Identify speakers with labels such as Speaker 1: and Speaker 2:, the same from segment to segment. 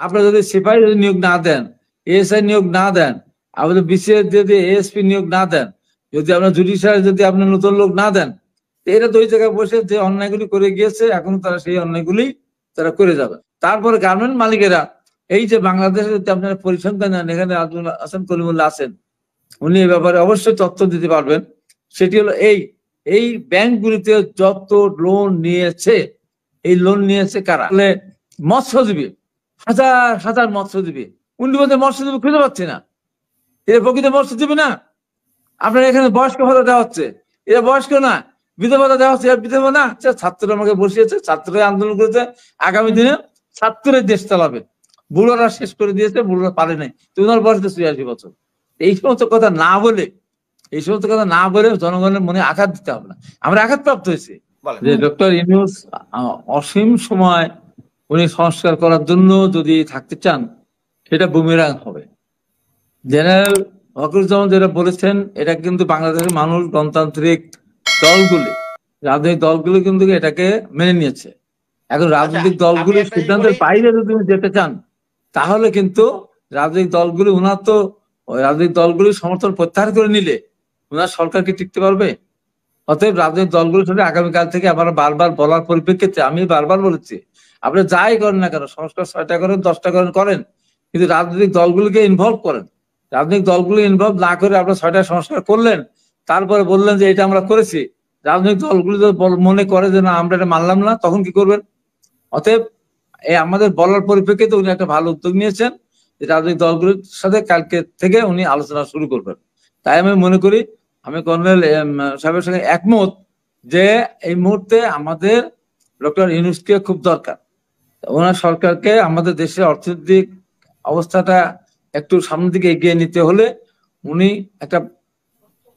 Speaker 1: আপনারা যদি সিপাহী যদি নিয়োগ না দেন, এএসআই নিয়োগ না দেন, আমাদের বিসিএস যদি এএসপি নিয়োগ না দেন, যদি আপনার জুডিশিয়ারি যদি আপনার নতুন লোক না দেন, এরা তো ওই জায়গায় বসে যে অন্যায়গুলি করে গিয়েছে এখন তারা সেই অন্যায়গুলি তারা করে যাবে। তারপরে গার্মেন্ট মালিকেরা এই যে বাংলাদেশে যদি আপনারা পরিসংখ্যান নেন, এখানে আব্দুল হাসান কলিমুল্লাহ আছেন, উনি এ ব্যাপারে অবশ্যই তথ্য দিতে পারবেন। সেটি হলো এই ব্যাংকগুলিতে যত লোন নিয়েছে, এই লোন নিয়েছে কারা? মৎস্যজীবী, হাজার হাজার মৎস্যজীবী। উনি বলতে মৎস্যজীবী খুঁজে পাচ্ছি না, এরা প্রকৃত মৎস্যজীবী না। আপনার এখানে বয়স্ক ভাতা দেওয়া হচ্ছে, এরা বয়স্ক না। বিধবা ভাতা দেওয়া হচ্ছে, এরা বিধবা না। ছাত্ররা আমাকে বসিয়েছে, ছাত্ররা আন্দোলন করেছে, আগামী দিনে ছাত্ররা দেশ চালাবে। বুড়োরা শেষ করে দিয়েছে, বুড়োরা পারে নাই। ওনার বয়স ৮৬ বছর। এই সমস্ত কথা না বলে, এই সমস্ত কথা না বলে জনগণের মনে আঘাত দিতে হবে না। আমরা আঘাতপ্রাপ্ত হয়েছি যে ডক্টর ইউনূস অসীম সময় উনি সংস্কার করার জন্য যদি থাকতে চান, সেটা বুমেরাং হবে। জেনারেল ওয়াকারুজ্জামান যেটা বলেছেন, এটা কিন্তু বাংলাদেশের মানুষ, গণতান্ত্রিক দলগুলি, রাজনৈতিক দলগুলো কিন্তু এটাকে মেনে নিয়েছে। এখন রাজনৈতিক দলগুলির সিদ্ধান্তের বাইরে যদি তুমি যেতে চান, তাহলে কিন্তু রাজনৈতিক দলগুলি, ওনার তো রাজনৈতিক দলগুলির সমর্থন প্রত্যাহার করে নিলে ওনার সরকার কি টিকতে পারবে? অতএব রাজনৈতিক দলগুলোর সাথে আগামীকাল থেকে আমরা বারবার বলার পরিপ্রেক্ষিতে আমি বারবার বলেছি, আপনি যাই করেন না কেন, সংস্কার ৬টা করেন, 10টা করেন, কিন্তু রাজনৈতিক দলগুলিকে ইনভলভ করেন। রাজনৈতিক দলগুলো ইনভলভ না করে আপনার 6টা সংস্কার করলেন, তারপরে বললেন যে এটা আমরা করেছি। রাজনৈতিক দলগুলো যদি মনে করে যে না আমরা এটা মানলাম না, তখন কি করবেন? অতএব আমাদের বলার পরিপ্রেক্ষিতে উনি একটা ভালো উদ্যোগ নিয়েছেন যে রাজনৈতিক দলগুলোর সাথে কালকে থেকে উনি আলোচনা শুরু করবেন। তাই আমি মনে করি, আমি কর্নেল সাহেবের সঙ্গে একমত যে এই মুহূর্তে আমাদের ডক্টর ইউনূসকে খুব দরকার। ওনার সরকারকে আমাদের দেশের অর্থনৈতিক অবস্থাটা একটু সামনের দিকে এগিয়ে নিতে হলে উনি একটা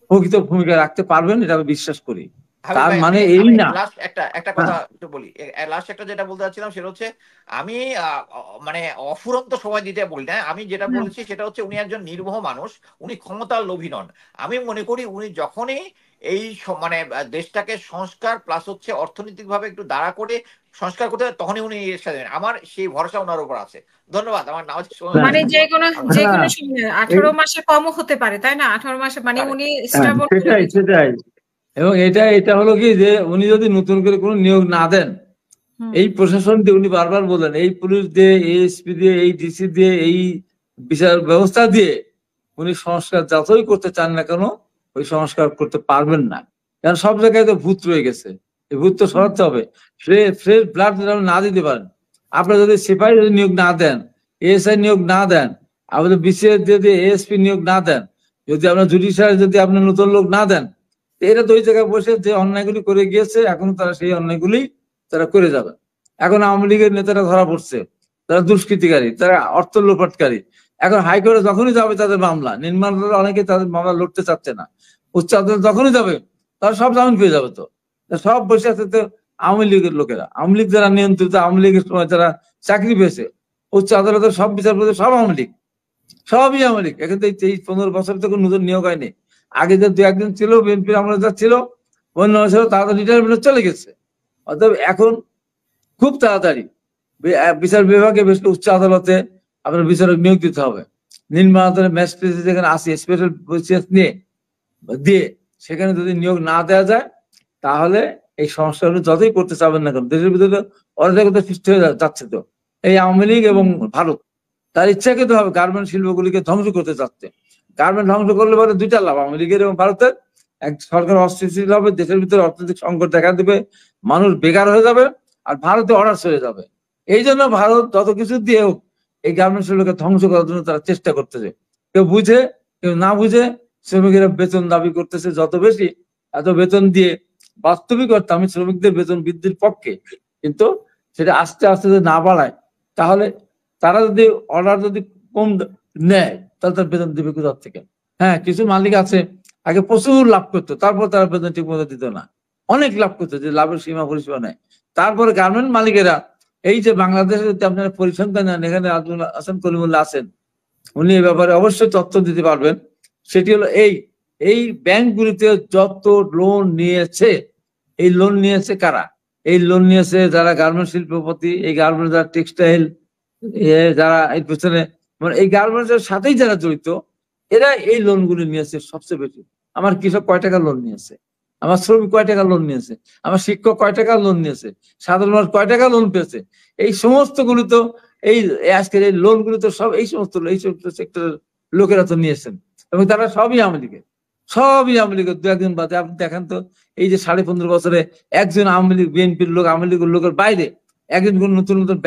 Speaker 1: প্রকৃত ভূমিকা রাখতে পারবেন, এটা আমি বিশ্বাস করি। তার মানে এই না।
Speaker 2: একটা কথা একটু বলি, লাস্ট একটা যেটা বলতে চাচ্ছিলাম সেটা হচ্ছে, আমি মানে অফুরন্ত সময় দিতে বলি না, আমি যেটা বলছি সেটা হচ্ছে উনি একজন নির্মোহ মানুষ, উনি ক্ষমতার লোভী নন। আমি মনে করি উনি যখনই এই মানে দেশটাকে সংস্কার প্লাস হচ্ছে অর্থনৈতিক ভাবে একটু দাঁড়া করে সংস্কার করতে হবে, তখনই উনি আমার সেই ভরসা ওনার উপর আছে। ধন্যবাদ। আমার নাম
Speaker 3: মানে যে কোনো সময় 18 মাসে কমও হতে পারে, তাই না? 18 মাসে মানে উনি
Speaker 1: সেটাই। এবং এটা হলো কি যে উনি যদি নতুন করে কোনো নিয়োগ না দেন, এই প্রশাসন দিয়ে উনি বারবার বলেন, এই পুলিশ দিয়ে, এএসপি দিয়ে, এই ডিসি দিয়ে, এই বিচার ব্যবস্থা দিয়ে উনি সংস্কার যতই করতে চান না কেন, ওই সংস্কার করতে পারবেন না। কারণ সব জায়গায় তো ভূত রয়ে গেছে, এই ভূত তো সরাতে হবে। ফ্রেশ ব্লাড না দিতে পারেন। আপনারা যদি সিপাহী যদি নিয়োগ না দেন, এএসআই নিয়োগ না দেন, আমাদের বিসিএস যদি এএসপি নিয়োগ না দেন, যদি আপনার জুডিশিয়ারি যদি আপনার নতুন লোক না দেন, এরা তো ওই জায়গায় বসে যে অন্যায়গুলি করে গিয়েছে এখন তারা সেই অন্যায়গুলি তারা করে যাবে। এখন আওয়ামী লীগের নেতারা ধরা পড়ছে, তারা দুষ্কৃতিকারী, তারা অর্থ লোপাটকারী। এখন হাইকোর্টে যখনই যাবে তাদের মামলা, নির্মাণ অনেকে তাদের মামলা লড়তে চাচ্ছে না। উচ্চ আদালত যখনই যাবে তারা সব জামিন পেয়ে যাবে। তো সব বসে আছে তো আওয়ামী লীগের লোকেরা, আওয়ামী লীগ যারা নিয়ন্ত্রিত, আওয়ামী লীগের সময় যারা চাকরি পেয়েছে উচ্চ আদালতের সব বিচারপতি সব আওয়ামী লীগ, সবই আওয়ামী লীগ। এখন তো এই 15 বছর থেকে নতুন নিয়োগ হয়নি। আগে যে 2-1 ছিল বিএনপির আমরা যা ছিল, অন্য ছিল, তারা তো রিটায়ারমেন্টে চলে গেছে। অতএব এখন খুব তাড়াতাড়ি বিচার বিভাগে উচ্চ আদালতে আপনার বিচারক নিয়োগ দিতে হবে। নিম্ন আদালতের ম্যাজিস্ট্রেট যেখানে আসে স্পেশাল বিসিএস দিয়ে সেখানে যদি নিয়োগ না দেওয়া যায়, তাহলে এই সংস্কারগুলো যতই করতে চাবেন না কেন, দেশের ভিতরে অরাজকতা সৃষ্টি হয়ে যাচ্ছে। তো এই আওয়ামী লীগ এবং ভারত তার ইচ্ছাকৃত হবে গার্মেন্ট শিল্পগুলিকে ধ্বংস করতে চাচ্ছে। গার্মেন্ট ধ্বংস করলে পরে দুইটা লাভ, আওয়ামী লীগের এবং ভারতের। এক, সরকার অস্থিতিশীল হবে, দেশের ভিতরে অর্থনৈতিক সংকট দেখা দেবে, মানুষ বেকার হয়ে যাবে, আর ভারতে অনার্স হয়ে যাবে। এই জন্য ভারত যত কিছু দিয়ে হোক এই গার্মেন্ট শিল্পকে ধ্বংস করার জন্য তারা চেষ্টা করতেছে। কেউ বুঝে কেউ না বুঝে শ্রমিকেরা বেতন দাবি করতেছে যত বেশি, এত বেতন দিয়ে বাস্তবিক অর্থে আমি শ্রমিকদের বেতন বৃদ্ধির পক্ষে, কিন্তু সেটা আস্তে আস্তে যদি না বাড়ায়, তাহলে তারা যদি অর্ডার যদি কম নেয় তাহলে তার বেতন দিবে কোথার থেকে? হ্যাঁ, কিছু মালিক আছে আগে প্রচুর লাভ করতো, তারপর তারা বেতন ঠিক মতো দিত না, অনেক লাভ করতো, যে লাভের সীমা পরিসীমা নেয়। তারপরে গার্মেন্ট মালিকেরা এই যে বাংলাদেশে যদি আপনারা পরিসংখ্যান নেন, এখানে আব্দুল হাসান কলিমুল্লাহ আছেন, উনি এ ব্যাপারে অবশ্যই তথ্য দিতে পারবেন। সেটি হলো এই ব্যাংকগুলিতে যত লোন নিয়েছে, এই লোন নিয়েছে কারা? এই লোন নিয়েছে যারা গার্মেন্ট শিল্পপতি, এই গার্মেন্ট যারা টেক্সটাইল যারা এই পেছনে মানে এই গার্মেন্টস এর সাথেই যারা জড়িত, এরা এই লোন গুলো নিয়েছে সবচেয়ে বেশি। আমার কৃষক কয় টাকা লোন নিয়েছে, আমার শ্রমিক কয় টাকা লোন নিয়েছে, আমার শিক্ষক কয় টাকা লোন নিয়েছে, সাধারণ মানুষ কয় টাকা লোন পেয়েছে, এই সমস্ত গুলো তো এই আজকের এই লোন গুলো তো সব এই সমস্ত সেক্টরের লোকেরা তো নিয়েছেন, এবং তারা সবই আওয়ামী লীগের, সবই আওয়ামী লীগের। দু একজন বাদে আপনি দেখেন তো, এই যে 15.5 বছরে একজন আওয়ামী লীগ বিএনপির লোক, আওয়ামী লীগের লোকের বাইরে একজন কোন নতুন নতুন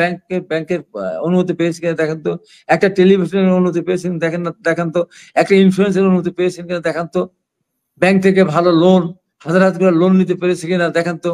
Speaker 1: ব্যাংকের অনুমতি পেয়েছে কিনা দেখেন তো, একটা টেলিভিশনের অনুমতি পেয়েছেন দেখেন না, দেখান তো, একটা ইন্স্যুরেন্সের অনুমতি পেয়েছেন কিনা দেখান তো, ব্যাংক থেকে ভালো লোন হাজার হাজার করে লোন নিতে পেরেছে কিনা দেখান তো,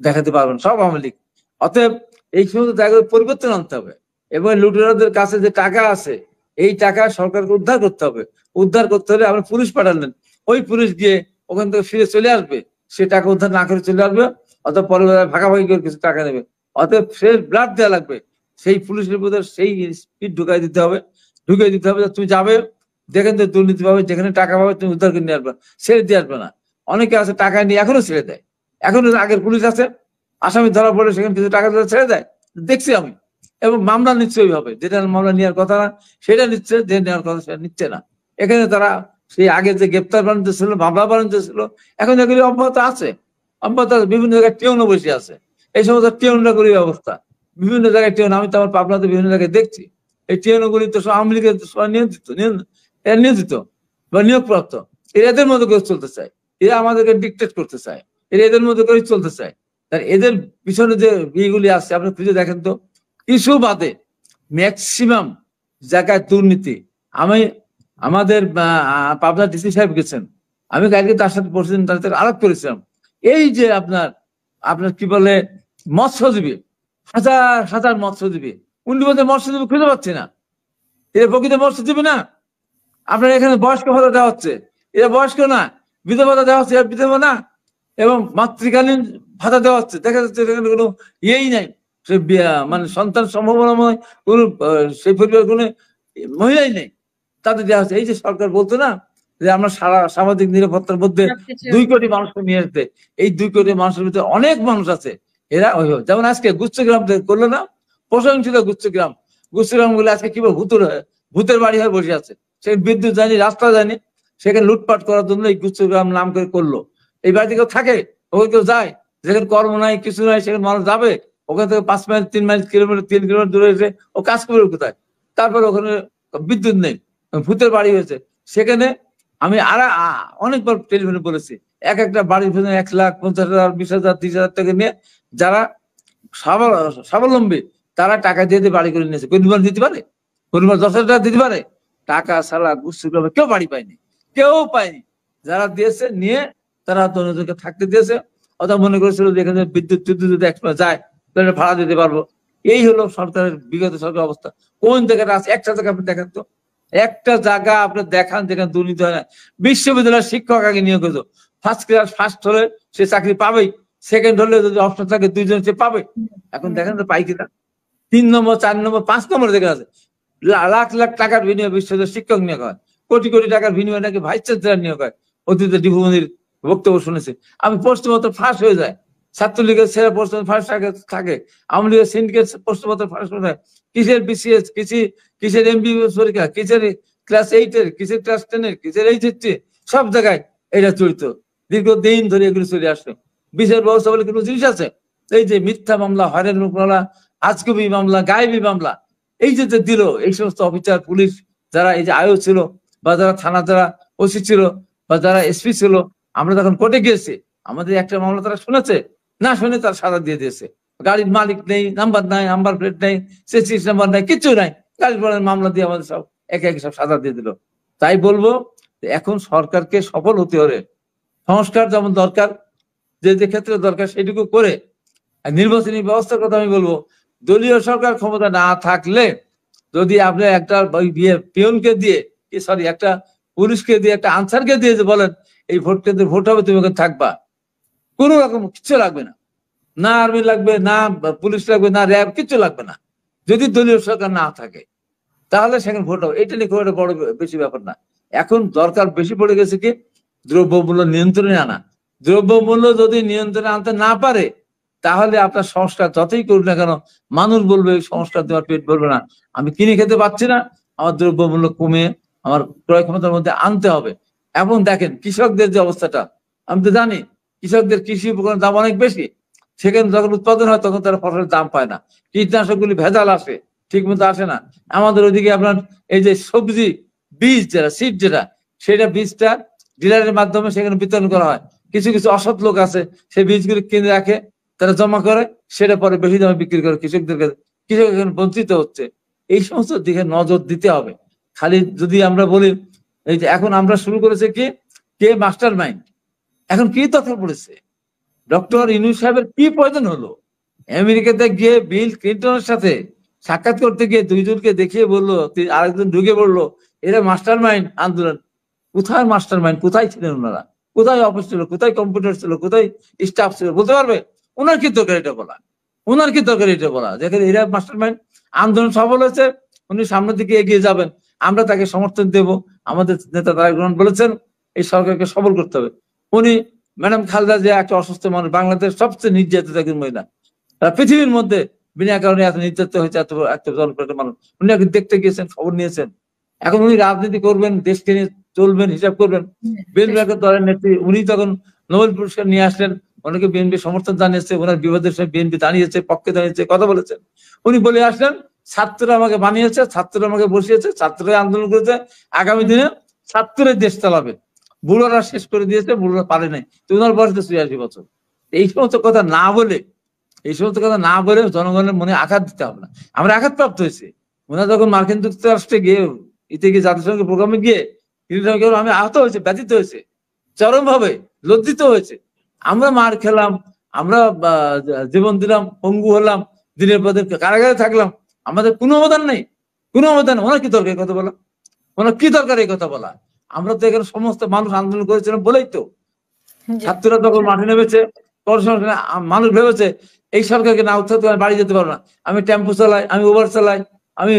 Speaker 1: দেখাতে পারবেন সব আওয়ামী লীগ। অতএব এই সমস্ত জায়গায় পরিবর্তন আনতে হবে, এবং লুটেরাদের কাছে যে টাকা আছে এই টাকা সরকারকে উদ্ধার করতে হবে। উদ্ধার করতে হলে আপনি পুলিশ পাঠালেন, ওই পুলিশ গিয়ে ওখান থেকে ফিরে চলে আসবে, সে টাকা উদ্ধার না করে চলে আসবে, অথবা পরিবারে ভাগাভাগি করে কিছু টাকা নেবে। অতএব ফ্রেশ ব্লাড দেওয়া লাগবে, সেই পুলিশের ভিতরে সেই স্পিড ঢুকিয়ে দিতে হবে যে তুমি যাবে, যেখান থেকে দুর্নীতি পাবে, যেখানে টাকা পাবে তুমি উদ্ধার করে নিয়ে আসবে, ছেড়ে দিয়ে আসবে না। অনেকে আছে টাকা নিয়ে এখনো ছেড়ে দেয়, এখনো আগের পুলিশ আছে, আসামি ধরা পড়ে সেখানে কিছু টাকা দিয়ে ছেড়ে দেয়, দেখছি আমি। এবং মামলা নিচ্ছে ওইভাবে, যেটা মামলা নেওয়ার কথা না সেটা নিচ্ছে, যে নেওয়ার কথা সেটা নিচ্ছে না। এখানে তারা সেই আগে যে গ্রেপ্তার বাণিজ্য ছিল, মামলা বাণিজ্য ছিল, এখন এগুলি অব্যাহত আছে, অব্যাহত আছে। বিভিন্ন জায়গায় টিউনও বসে আছে, এই সমস্ত টিউনটা করি অবস্থা, বিভিন্ন জায়গায় টিউন, আমি তো আমার পাবনাতে বিভিন্ন জায়গায় দেখছি। এই টিউনগুলি তো সব আওয়ামী লীগের নিয়োজিত বা নিয়োগপ্রাপ্ত, এরা এদের মতো করে চলতে চায়, এরা আমাদেরকে ডিকটেট করতে চায়, এরা এদের মতো করে চলতে চায়। তার এদের পিছনে যে ইয়েগুলি আছে আপনি খুঁজে দেখেন তো, কিছু বাদে ম্যাক্সিমাম জায়গায় দুর্নীতি। আমি আমাদের পাবনা ডিসি সাহেব গেছেন, আমি কালকে তার সাথে পরশুদিন তার সাথে আলাপ করেছিলাম। এই যে আপনার কি বলে মৎস্যজীবী, হাজার হাজার মৎস্যজীবী, উনি বলতে মৎস্যজীবী খুঁজে পাচ্ছি না, এরা প্রকৃত মৎস্যজীবী না। আপনার এখানে বয়স্ক ভাতা দেওয়া হচ্ছে, এরা বয়স্ক না, বিধবা ভাতা দেওয়া হচ্ছে, এরা বিধবা না, এবং মাতৃকালীন ভাতা দেওয়া হচ্ছে, দেখা যাচ্ছে এখানে কোনো ইয়েই নাই, সে মানে সন্তান সম্ভাবনাময় কোন সেই পরিবার কোনো মহিলাই নেই, তাদের দেওয়া হচ্ছে। এই যে সরকার বলতো না যে আমরা সারা সামাজিক নিরাপত্তার মধ্যে 2 কোটি মানুষকে নিয়ে আসতে, এই 2 কোটি মানুষের ভিতরে অনেক মানুষ আছে, এরা ওই যেমন আজকে গুচ্ছগ্রাম করলো না, প্রশংসিত গুচ্ছগ্রাম গুলো আজকে কি ভূতের বাড়ি হয়ে বসে আছে, সেখানে বিদ্যুৎ যায়নি, রাস্তা যায়নি, সেখানে লুটপাট করার জন্য এই গুচ্ছগ্রাম নাম করে করলো। এই বাড়িতে কেউ থাকে, ওখানে কেউ যায়, যেখানে কর্ম নাই কিছু নাই সেখানে মানুষ যাবে, ওখান থেকে 5 মাইল 3 মাইল কিলোমিটার 3 কিলোমিটার দূরে এসে ও কাজ করবে কোথায়? তারপরে ওখানে বিদ্যুৎ নেই, ভূতের বাড়ি হয়েছে। সেখানে আমি অনেকবার টেলিফোনে বলেছি, একটা বাড়ির পিছনে 1,50,000 20,000 30,000 টাকা নিয়ে যারা স্বাবলম্বী তারা টাকা দিয়ে বাড়ি করে নিয়েছে। গরিব দিতে পারে? গরিব 10,000 টাকা দিতে পারে? টাকা ছাড়া গুচ্ছগ্রামে কেউ বাড়ি পায়নি, কেউ পায়নি। যারা দিয়েছে নিয়ে তারা তনুদেরকে থাকতে দিয়েছে, অথবা মনে করেছিল যে এখানে বিদ্যুৎ যদি একসময় যায় তাহলে ভাড়া দিতে পারবো। এই হলো সরকারের বিগত সরকার অবস্থা। কোন জায়গাটা আছে? একটা জায়গা আপনি দেখেন তো, একটা জায়গা আপনি দেখান যেখানে দুর্নীতি হয় না। বিশ্ববিদ্যালয়ের শিক্ষক আগে নিয়োগ করতো, ফার্স্ট ক্লাস ফার্স্ট হলে সে চাকরি পাবেই, সেকেন্ড হলে যদি অপশন থাকে 2 জন সে পাবে। এখন দেখেন তো পাই কিনা? 3 নম্বর 4 নম্বর 5 নম্বর জায়গা আছে, লাখ লাখ টাকার বিনিময়ে বিশ্ববিদ্যালয়ের শিক্ষক নিয়োগ হয়, কোটি কোটি টাকার বিনিময়ে নাকি ভাইস চ্যান্সেলর নিয়োগ হয়। অতীতে ডিভুমনির বক্তব্য শুনেছি আমি। প্রশ্নপত্র ফাঁস হয়ে যায়, ছাত্রলীগের ছেলে প্রশ্ন ফার্স্ট থাকে, আওয়ামী লীগের সিন্ডিকেট প্রশ্নপত্র ফার্স্ট হয়ে যায়। কিসের বিসিএস, কিসের এমবিবিএস পরীক্ষা, কিসের ক্লাস 8-এর, কিসের ক্লাস 10-এর, কিসের এইচএসসি, সব জায়গায় এটা জড়িত। দীর্ঘদিন ধরে এগুলো চলে আসছে। বিচার ব্যবস্থা বলে কোনো জিনিস আছে? এই যে মিথ্যা মামলা, হয়রানি মামলা, আজগুবি মামলা, গায়েবী মামলা, এই যে দিল এই সমস্ত অফিসার পুলিশ যারা এই যে আয়ো ছিল, বা যারা থানা যারা ওসি ছিল, বা যারা এসপি ছিল, আমরা যখন কোর্টে গিয়েছি আমাদের একটা মামলা তারা শুনেছে না, শুনে তার সাজা দিয়ে দিয়েছে। গাড়ির মালিক নেই, নাম্বার নাই, নাম্বার প্লেট নেই, চেসিস নাম্বার নাই, কিচ্ছু নাই, গাড়ির মামলা দিয়ে আমাদের সব একে একে সব সাজা দিয়ে দিল। তাই বলবো এখন সরকারকে সফল হতে হলে সংস্কার যেমন দরকার, যে ক্ষেত্রে দরকার সেটুকু করে, নির্বাচনী ব্যবস্থার কথা আমি বলবো, দলীয় সরকার ক্ষমতা না থাকলে যদি আপনি একটা পিয়নকে দিয়ে একটা পুলিশকে দিয়ে, একটা আনসারকে দিয়ে যে বলেন এই ভোট কেন্দ্রে ভোট হবে, তুমি ওখানে থাকবা, কোন রকম কিচ্ছু লাগবে না, না আর্মি লাগবে, না পুলিশ লাগবে, না র্যাব, কিচ্ছু লাগবে না। যদি দলীয় সরকার না থাকে তাহলে সেখানে ভোট হবে, এটা নিয়ে খুব একটা বড় বেশি ব্যাপার না। এখন দরকার বেশি পড়ে গেছে কি দ্রব্যমূল্য নিয়ন্ত্রণে আনা। দ্রব্যমূল্য যদি নিয়ন্ত্রণে আনতে না পারে তাহলে আপনার সংস্কার যতই করুন না কেন মানুষ বলবে সংস্কার দেওয়ার পেট ভরবে না, আমি কিনে খেতে পারছি না, আমার দ্রব্যমূল্য কমে আমার ক্রয় ক্ষমতার মধ্যে আনতে হবে। এবং দেখেন কৃষকদের যে অবস্থাটা, আমি তো জানি কৃষকদের কৃষি উপকরণের দাম অনেক বেশি, সেখানে যখন উৎপাদন হয় তখন তারা ফসলের দাম পায় না, কীটনাশকগুলি ভেজাল আসে, ঠিক মতো আসে না। আমাদের ওইদিকে আপনার এই যে সবজি বীজ যেটা সিড যেটা, সেটা বীজটা ডিলারের মাধ্যমে সেখানে বিতরণ করা হয়। কিছু কিছু অসৎ লোক আছে সেই বীজগুলি কিনে রাখে, তারা জমা করে, সেটা পরে বেশি দামে বিক্রি করে কৃষকদের কাছে, কৃষক এখন বঞ্চিত হচ্ছে। এই সমস্ত দিকে নজর দিতে হবে। খালি যদি আমরা বলি এই যে এখন আমরা শুরু করেছে কি, কে মাস্টার মাইন্ড, এখন কি দরকার পড়েছে, ডক্টর ইউনূস সাহেবের কি প্রয়োজন হলো আমেরিকাতে গিয়ে বিল ক্লিন্টনের সাথে সাক্ষাৎ করতে গিয়ে দুইজনকে দেখিয়ে বললো, আরেকজন ঢুকে বললো এরা মাস্টার মাইন্ড আন্দোলন। কোথায় মাস্টার মাইন্ড, কোথায় ছিলেন ওনারা, কোথায় অফিস ছিল, কোথায় কম্পিউটার ছিল, কোথায় স্টাফ ছিল, বলতে পারবে? ওনার কি দরকার এটা বলা, ওনার কি দরকার এটা বলা, যেখানে এরা মাস্টার মাইন্ড। আন্দোলন সফল হয়েছে, উনি সামনের দিকে এগিয়ে যাবেন, আমরা তাকে সমর্থন দেব। আমাদের নেতা তারেক রহমান বলেছেন এই সরকারকে সফল করতে হবে। উনি ম্যাডাম খালেদা জিয়া একটা অসুস্থ মানুষ, বাংলাদেশ সবচেয়ে নির্যাতিত একজন মহিলা, পৃথিবীর মধ্যে বিনা কারণে এত নির্যাতিত হয়েছে এত জনপ্রিয় মানুষ, উনি আগে দেখতে গিয়েছেন, খবর নিয়েছেন। এখন উনি রাজনীতি করবেন, দেশকে নিয়ে চলবেন, হিসাব করবেন। বিএনপি দলের নেত্রী, উনি তখন নোবেল পুরস্কার নিয়ে আসলেন, অনেকে বিএনপি সমর্থন জানিয়েছে, ওনার বিবাদের সময় বিএনপি দাঁড়িয়েছে, পক্ষে দাঁড়িয়েছে, কথা বলেছেন। উনি বলে আসলেন ছাত্ররা আমাকে বানিয়েছে, ছাত্ররা আমাকে বসিয়েছে, ছাত্ররা আন্দোলন করেছে, আগামী দিনে ছাত্ররা দেশ চালাবে, বুড়োরা শেষ করে দিয়েছে, বুড়োরা পারে নাই। তো ওনার বয়স ৮৬ বছর। এই সমস্ত কথা না বলে, এই সমস্ত কথা না বলে জনগণের মনে আঘাত দিতে হবে না। আমরা আঘাতপ্রাপ্ত হয়েছে। ওনারা যখন মার্কিন যুক্তরাষ্ট্রে গিয়ে জাতিসংঘের প্রোগ্রামে গিয়ে আমি আহত হয়েছে, ব্যথিত হয়েছে, চরম ভাবে লজ্জিত হয়েছে। আমরা মার খেলাম, আমরা জীবন দিলাম, পঙ্গু হলাম, দিনের পর দিন কারাগারে থাকলাম, আমাদের কোনো অবদান নেই, কোনো অবদান। ওনার কি দরকার কথা বলা, ওনার কি দরকার এই কথা বলা? আমরা তো এখানে সমস্ত মানুষ আন্দোলন করেছিলাম বলেই তো ছাত্ররা তখন মাঠে নেমেছে, মানুষ ভেবেছে এই সরকারকে না উত্থান করে বাড়ি যেতে পারবো না। আমি টেম্পো চালাই, আমি উবার চালাই, আমি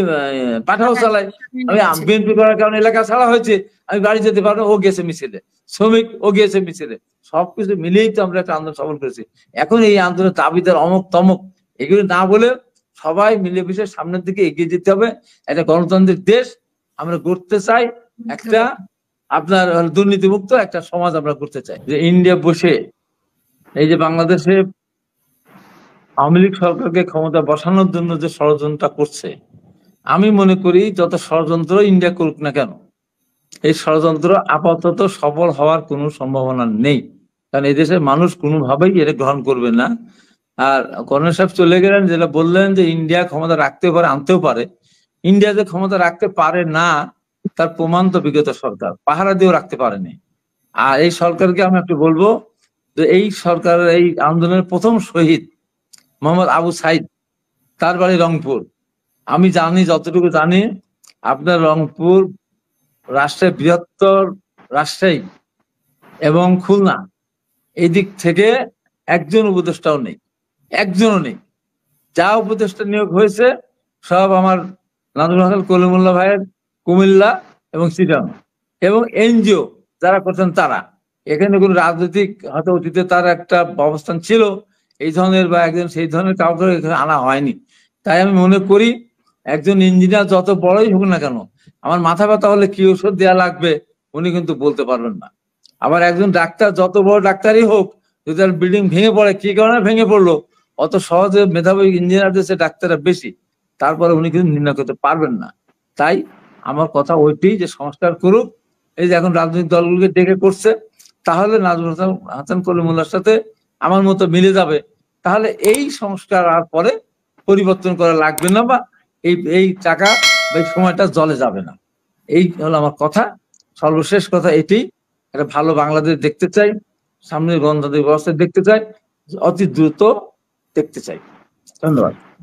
Speaker 1: পাঠাও চালাই, আমি বিএনপি করার কারণে এলাকা ছাড়া হয়েছে, আমি বাড়ি যেতে পারবো, ও গেছে মিছিলে, শ্রমিক ও গিয়েছে মিছিলে, সবকিছু মিলেই তো আমরা একটা আন্দোলন সফল করেছি। এখন এই আন্দোলনের দাবিদার অমুক তমুক এগুলো না বলে সবাই মিলে মিশে সামনের দিকে এগিয়ে যেতে হবে। একটা গণতান্ত্রিক দেশ আমরা গড়তে চাই, একটা আপনার দুর্নীতিমুক্ত একটা সমাজ আমরা করতে চাই। যে ইন্ডিয়া বসে এই যে বাংলাদেশে আওয়ামী লীগ সরকারকে ক্ষমতা বসানোর জন্য যে ষড়যন্ত্রটা করছে, আমি মনে করি যত ষড়যন্ত্র ইন্ডিয়া করুক না কেন, এই ষড়যন্ত্র আপাতত সফল হওয়ার কোনো সম্ভাবনা নেই। কারণ এই দেশের মানুষ কোনোভাবেই এটা গ্রহণ করবে না। আর কর্নেল সাহেব চলে গেলেন, যেটা বললেন যে ইন্ডিয়া ক্ষমতা রাখতে পারে, আনতেও পারে। ইন্ডিয়া যে ক্ষমতা রাখতে পারে না তার প্রমাণ তো বিগত সরকার পাহারা দিয়েও রাখতে পারেনি। আর এই সরকারকে আমি একটু বলবো যে এই সরকারের এই আন্দোলনের প্রথম শহীদ মোহাম্মদ আবু সাইদ, তার বাড়ি রংপুর। আমি জানি, যতটুকু জানি, আপনার রংপুর রাজশাহী, বৃহত্তর রাজশাহী এবং খুলনা, এই দিক থেকে একজন উপদেষ্টাও নেই, একজনও নেই। যা উপদেষ্টা নিয়োগ হয়েছে সব আমার নাজমুল হাসান কলিমুল্লাহ ভাইয়ের কুমিল্লা এবং চিটাগাং এবং এনজিও যারা করছেন তারা। এখানে কোনো রাজনৈতিক হয়তো অতীতে তার একটা অবস্থান ছিল এই ধরনের বা একজন সেই ধরনের কাউকে এখানে আনা হয়নি। তাই আমি মনে করি একজন ইঞ্জিনিয়ার যত বড়ই হোক না কেন, আমার মাথা ব্যথা হলে কি ওষুধ দেওয়া লাগবে উনি কিন্তু বলতে পারবেন না। আবার একজন ডাক্তার যত বড় ডাক্তারই হোক, যদি তার বিল্ডিং ভেঙে পড়ে, কি কারণে ভেঙে পড়লো, অত সহজে মেধাবী ইঞ্জিনিয়ারদের সে ডাক্তাররা বেশি, তারপরে উনি কিন্তু নির্ণয় করতে পারবেন না। তাই আমার কথা ওইটাই যে সংস্কার করুক। এই যে এখন রাজনৈতিক দলগুলোকে ডেকে করছে, তাহলে নাজমুল হাসান কলিমুল্লাহর সাথে আমার মতো মিলে যাবে, তাহলে এই সংস্কার আর পরে পরিবর্তন করা লাগবে না, বা এই টাকা বা এই সময়টা জলে যাবে না। এই হলো আমার কথা, সর্বশেষ কথা এটি। একটা ভালো বাংলাদেশ দেখতে চাই, সামনে গণতান্ত্রিক ব্যবস্থা দেখতে চাই, অতি দ্রুত দেখতে চাই। ধন্যবাদ।